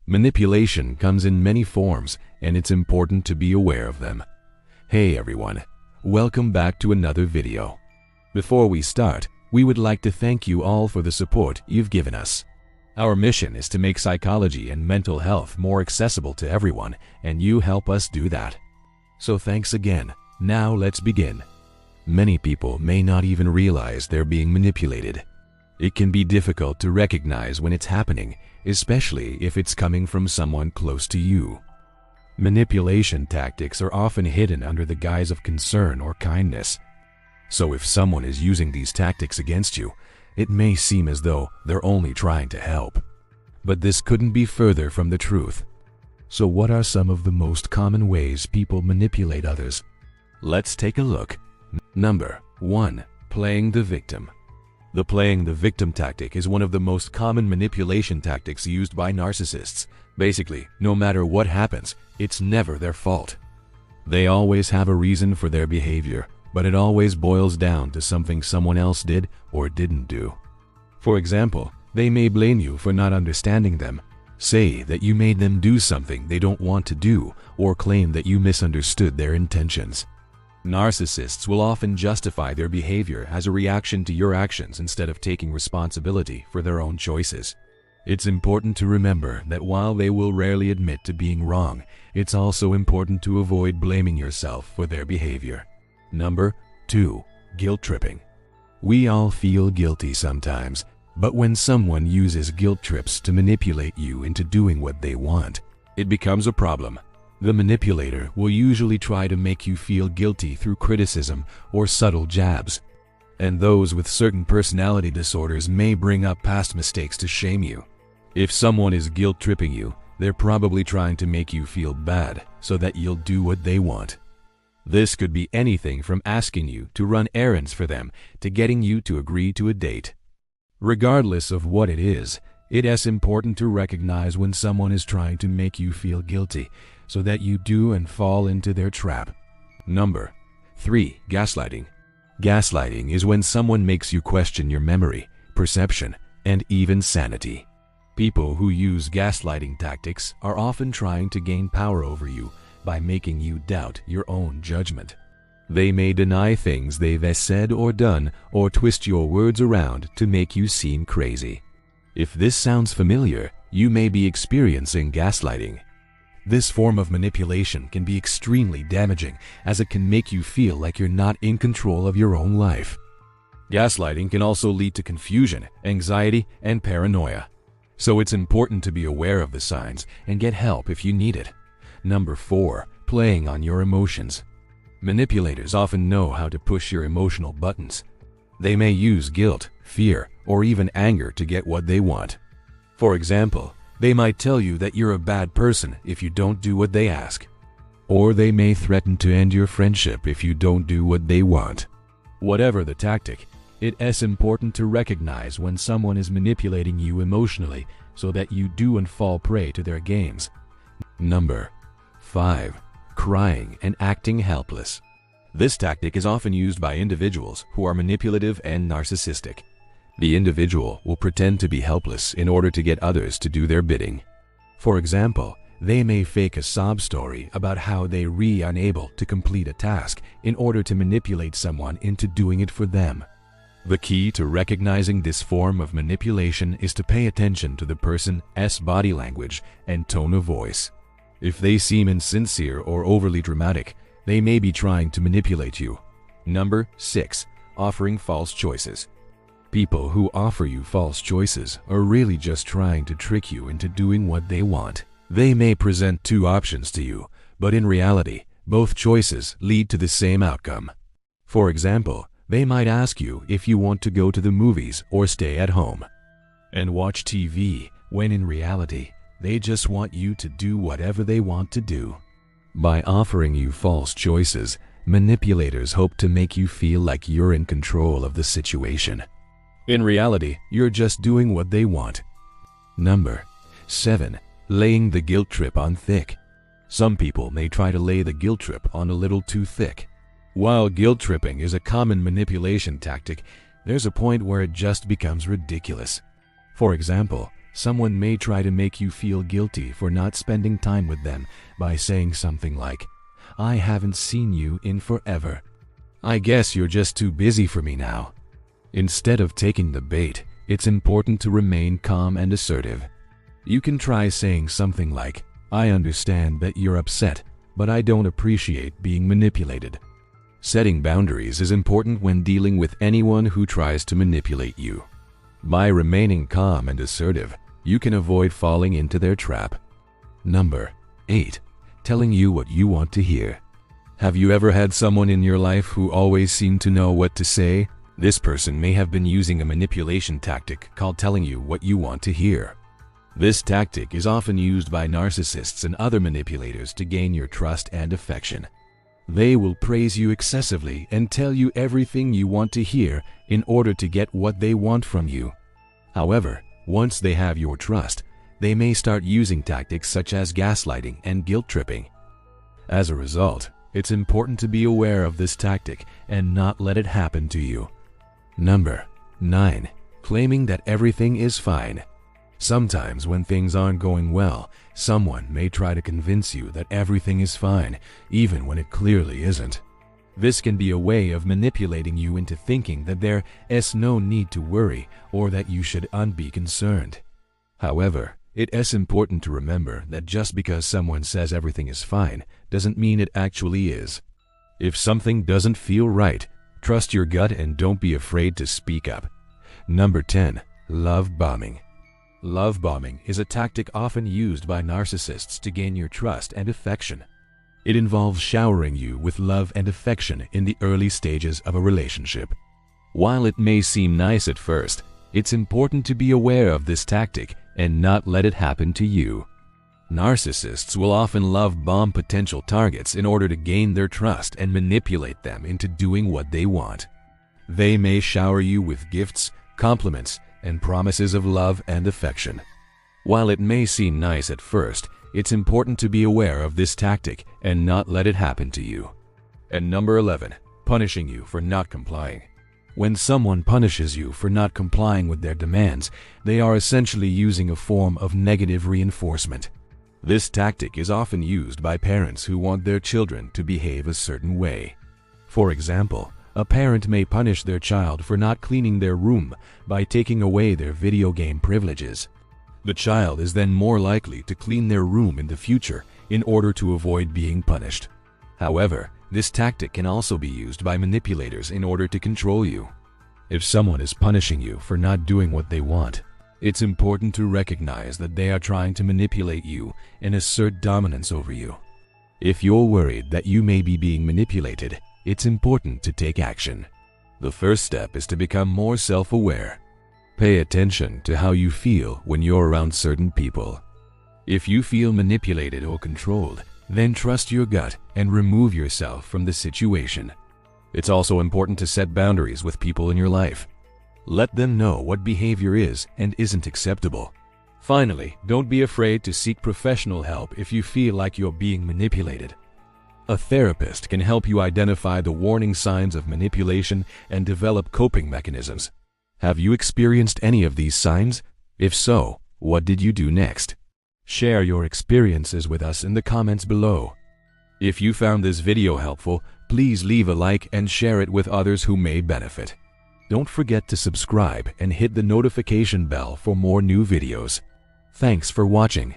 Manipulation comes in many forms, and it's important to be aware of them. Hey everyone, welcome back to another video. Before we start, we would like to thank you all for the support you've given us. Our mission is to make psychology and mental health more accessible to everyone, and you help us do that. So thanks again. Now let's begin. Many people may not even realize they're being manipulated. It can be difficult to recognize when it's happening, especially if it's coming from someone close to you. Manipulation tactics are often hidden under the guise of concern or kindness. So if someone is using these tactics against you, it may seem as though they're only trying to help. But this couldn't be further from the truth. So what are some of the most common ways people manipulate others? Let's take a look. Number 1. Playing the victim. The playing the victim tactic is one of the most common manipulation tactics used by narcissists. Basically, no matter what happens, it's never their fault. They always have a reason for their behavior, but it always boils down to something someone else did or didn't do. For example, they may blame you for not understanding them, say that you made them do something they don't want to do, or claim that you misunderstood their intentions. Narcissists will often justify their behavior as a reaction to your actions instead of taking responsibility for their own choices. It's important to remember that while they will rarely admit to being wrong, it's also important to avoid blaming yourself for their behavior. Number 2. Guilt tripping. We all feel guilty sometimes, but when someone uses guilt trips to manipulate you into doing what they want, it becomes a problem. The manipulator will usually try to make you feel guilty through criticism or subtle jabs. And those with certain personality disorders may bring up past mistakes to shame you. If someone is guilt tripping you, they're probably trying to make you feel bad so that you'll do what they want. This could be anything from asking you to run errands for them to getting you to agree to a date. Regardless of what it is important to recognize when someone is trying to make you feel guilty so that you do and fall into their trap. Number 3. Gaslighting. Gaslighting is when someone makes you question your memory, perception, and even sanity. People who use gaslighting tactics are often trying to gain power over you by making you doubt your own judgment. They may deny things they've said or done, or twist your words around to make you seem crazy. If this sounds familiar, you may be experiencing gaslighting. This form of manipulation can be extremely damaging, as it can make you feel like you're not in control of your own life. Gaslighting can also lead to confusion, anxiety, and paranoia. So it's important to be aware of the signs and get help if you need it. Number 4. Playing on your emotions. Manipulators often know how to push your emotional buttons. They may use guilt, fear, or even anger to get what they want. For example, they might tell you that you're a bad person if you don't do what they ask. Or they may threaten to end your friendship if you don't do what they want. Whatever the tactic, it's important to recognize when someone is manipulating you emotionally so that you don't fall prey to their games. Number 5. Crying and acting helpless. This tactic is often used by individuals who are manipulative and narcissistic. The individual will pretend to be helpless in order to get others to do their bidding. For example, they may fake a sob story about how they're unable to complete a task in order to manipulate someone into doing it for them. The key to recognizing this form of manipulation is to pay attention to the person's body language and tone of voice. If they seem insincere or overly dramatic, they may be trying to manipulate you. Number 6. Offering false choices. People who offer you false choices are really just trying to trick you into doing what they want. They may present 2 options to you, but in reality, both choices lead to the same outcome. For example, they might ask you if you want to go to the movies or stay at home and watch TV, when in reality, they just want you to do whatever they want to do. By offering you false choices, manipulators hope to make you feel like you're in control of the situation. In reality, you're just doing what they want. Number 7. Laying the guilt trip on thick. Some people may try to lay the guilt trip on a little too thick. While guilt tripping is a common manipulation tactic, there's a point where it just becomes ridiculous. For example, Someone may try to make you feel guilty for not spending time with them by saying something like, "I haven't seen you in forever. I guess you're just too busy for me now." Instead of taking the bait, it's important to remain calm and assertive. You can try saying something like, "I understand that you're upset, but I don't appreciate being manipulated." Setting boundaries is important when dealing with anyone who tries to manipulate you. By remaining calm and assertive, you can avoid falling into their trap. Number 8. Telling you what you want to hear. Have you ever had someone in your life who always seemed to know what to say? This person may have been using a manipulation tactic called telling you what you want to hear. This tactic is often used by narcissists and other manipulators to gain your trust and affection. They will praise you excessively and tell you everything you want to hear in order to get what they want from you. However, once they have your trust, they may start using tactics such as gaslighting and guilt tripping. As a result, it's important to be aware of this tactic and not let it happen to you. Number 9. Claiming that everything is fine. Sometimes when things aren't going well, someone may try to convince you that everything is fine, even when it clearly isn't. This can be a way of manipulating you into thinking that there is no need to worry or that you should be concerned. However, it is important to remember that just because someone says everything is fine doesn't mean it actually is. If something doesn't feel right, trust your gut and don't be afraid to speak up. Number 10. Love bombing. Love bombing is a tactic often used by narcissists to gain your trust and affection. It involves showering you with love and affection in the early stages of a relationship. While it may seem nice at first, it's important to be aware of this tactic and not let it happen to you. Narcissists will often love bomb potential targets in order to gain their trust and manipulate them into doing what they want. They may shower you with gifts, compliments, and promises of love and affection. While it may seem nice at first, it's important to be aware of this tactic and not let it happen to you. And number 11. Punishing you for not complying. When someone punishes you for not complying with their demands, they are essentially using a form of negative reinforcement. This tactic is often used by parents who want their children to behave a certain way. For example, a parent may punish their child for not cleaning their room by taking away their video game privileges. The child is then more likely to clean their room in the future in order to avoid being punished. However, this tactic can also be used by manipulators in order to control you. If someone is punishing you for not doing what they want, it's important to recognize that they are trying to manipulate you and assert dominance over you. If you're worried that you may be being manipulated, it's important to take action. The first step is to become more self-aware. Pay attention to how you feel when you're around certain people. If you feel manipulated or controlled, then trust your gut and remove yourself from the situation. It's also important to set boundaries with people in your life. Let them know what behavior is and isn't acceptable. Finally, don't be afraid to seek professional help if you feel like you're being manipulated. A therapist can help you identify the warning signs of manipulation and develop coping mechanisms. Have you experienced any of these signs? If so, what did you do next? Share your experiences with us in the comments below. If you found this video helpful, please leave a like and share it with others who may benefit. Don't forget to subscribe and hit the notification bell for more new videos. Thanks for watching.